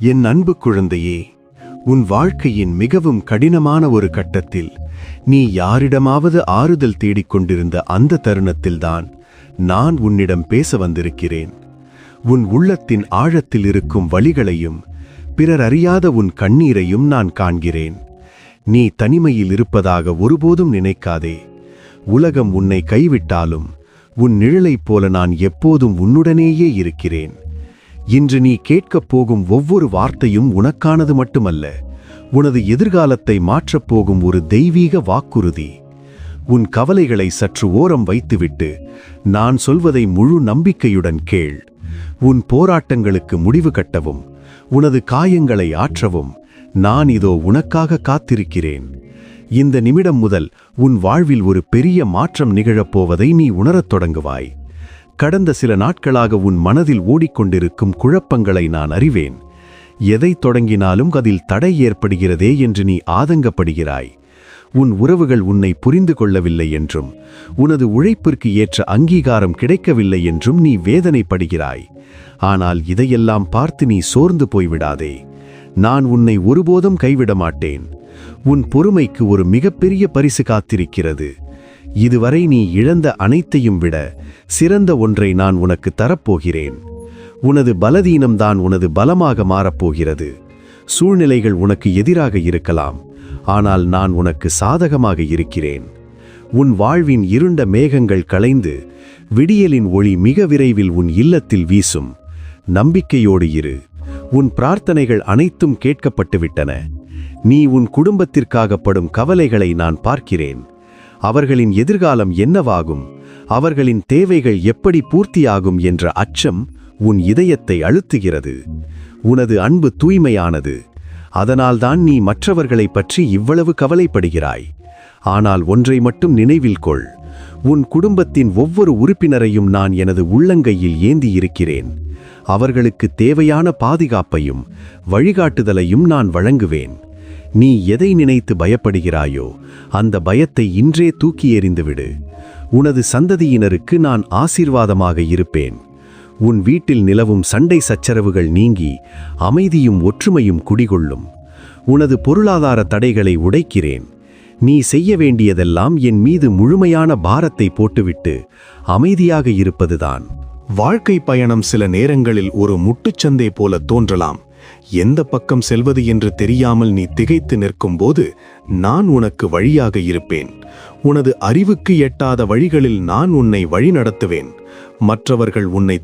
என் அன்பு குழந்தையே, உன் வாழ்க்கையின் மிகவும் கடினமான ஒரு கட்டத்தில் நீ யாரிடமாவது ஆறுதல் தேடிக்கொண்டிருந்த அந்த தருணத்தில்தான் நான் உன்னிடம் பேச வந்திருக்கிறேன். உன் உள்ளத்தின் ஆழத்தில் இருக்கும் வலிகளையும் பிறர் அறியாத உன் கண்ணீரையும் நான் காண்கிறேன். நீ தனிமையில் இருப்பதாக ஒருபோதும் நினைக்காதே. உலகம் உன்னை கைவிட்டாலும் உன் நிழலைப் போல நான் எப்போதும் உன்னுடனேயே இருக்கிறேன். இன்று நீ கேட்கப் போகும் ஒவ்வொரு வார்த்தையும் உனக்கானது மட்டுமல்ல, உனது எதிர்காலத்தை மாற்றப் போகும் ஒரு தெய்வீக வாக்குறுதி. உன் கவலைகளை சற்று ஓரம் வைத்துவிட்டு நான் சொல்வதை முழு நம்பிக்கையுடன் கேள். உன் போராட்டங்களுக்கு முடிவு கட்டவும் உனது காயங்களை ஆற்றவும் நான் இதோ உனக்காக காத்திருக்கிறேன். இந்த நிமிடம் முதல் உன் வாழ்வில் ஒரு பெரிய மாற்றம் நிகழப்போவதை நீ உணரத் தொடங்குவாய். கடந்த சில நாட்களாக உன் மனதில் ஓடிக்கொண்டிருக்கும் குழப்பங்களை நான் அறிவேன். எதை தொடங்கினாலும் அதில் தடை ஏற்படுகிறதே என்று நீ ஆதங்கப்படுகிறாய். உன் உறவுகள் உன்னை புரிந்து கொள்ளவில்லை என்றும் உனது உழைப்பிற்கு ஏற்ற அங்கீகாரம் கிடைக்கவில்லை என்றும் நீ வேதனைப்படுகிறாய். ஆனால் இதையெல்லாம் பார்த்து நீ சோர்ந்து போய்விடாதே. நான் உன்னை ஒருபோதும் கைவிட மாட்டேன். உன் பொறுமைக்கு ஒரு மிகப்பெரிய பரிசு காத்திருக்கிறது. இதுவரை நீ இழந்த அனைத்தையும் விட சிறந்த ஒன்றை நான் உனக்கு தரப்போகிறேன். உனது பலவீனம்தான் உனது பலமாக மாறப்போகிறது. சூழ்நிலைகள் உனக்கு எதிராக இருக்கலாம், ஆனால் நான் உனக்கு சாதகமாக இருக்கிறேன். உன் வாழ்வின் இருண்ட மேகங்கள் களைந்து விடியலின் ஒளி மிக விரைவில் உன் இல்லத்தில் வீசும். நம்பிக்கையோடு இரு. உன் பிரார்த்தனைகள் அனைத்தும் கேட்கப்பட்டுவிட்டன. நீ உன் குடும்பத்திற்காக படும் கவலைகளை நான் பார்க்கிறேன். அவர்களின் எதிர்காலம் என்னவாகும், அவர்களின் தேவைகள் எப்படி பூர்த்தியாகும் என்ற அச்சம் உன் இதயத்தை அழுத்துகிறது. உனது அன்பு தூய்மையானது, அதனால்தான் நீ மற்றவர்களை பற்றி இவ்வளவு கவலைப்படுகிறாய். ஆனால் ஒன்றை மட்டும் நினைவில் கொள், உன் குடும்பத்தின் ஒவ்வொரு உறுப்பினரையும் நான் எனது உள்ளங்கையில் ஏந்தி இருக்கிறேன். அவர்களுக்கு தேவையான பாதுகாப்பையும் வழிகாட்டுதலையும் நான் வழங்குவேன். நீ எதை நினைத்து பயப்படுகிறாயோ அந்த பயத்தை இன்றே தூக்கி எறிந்துவிடு. உனது சந்ததியினருக்கு நான் ஆசீர்வாதமாக இருப்பேன். உன் வீட்டில் நிலவும் சண்டை சச்சரவுகள் நீங்கி அமைதியும் ஒற்றுமையும் குடிகொள்ளும். உனது பொருளாதார தடைகளை உடைக்கிறேன். நீ செய்ய வேண்டியதெல்லாம் என் மீது முழுமையான பாரத்தை போட்டுவிட்டு அமைதியாக இருப்பதுதான். வாழ்க்கை பயணம் சில நேரங்களில் ஒரு முட்டுச்சந்தை போல தோன்றலாம். எந்த பக்கம் செல்வது என்று தெரியாமல் நீ திகைத்து நிற்கும்போது நான் உனக்கு வழியாக இருப்பேன். உனது அறிவுக்கு எட்டாத வழிகளில் நான் உன்னை வழிநடத்துவேன். மற்றவர்கள் உன்னை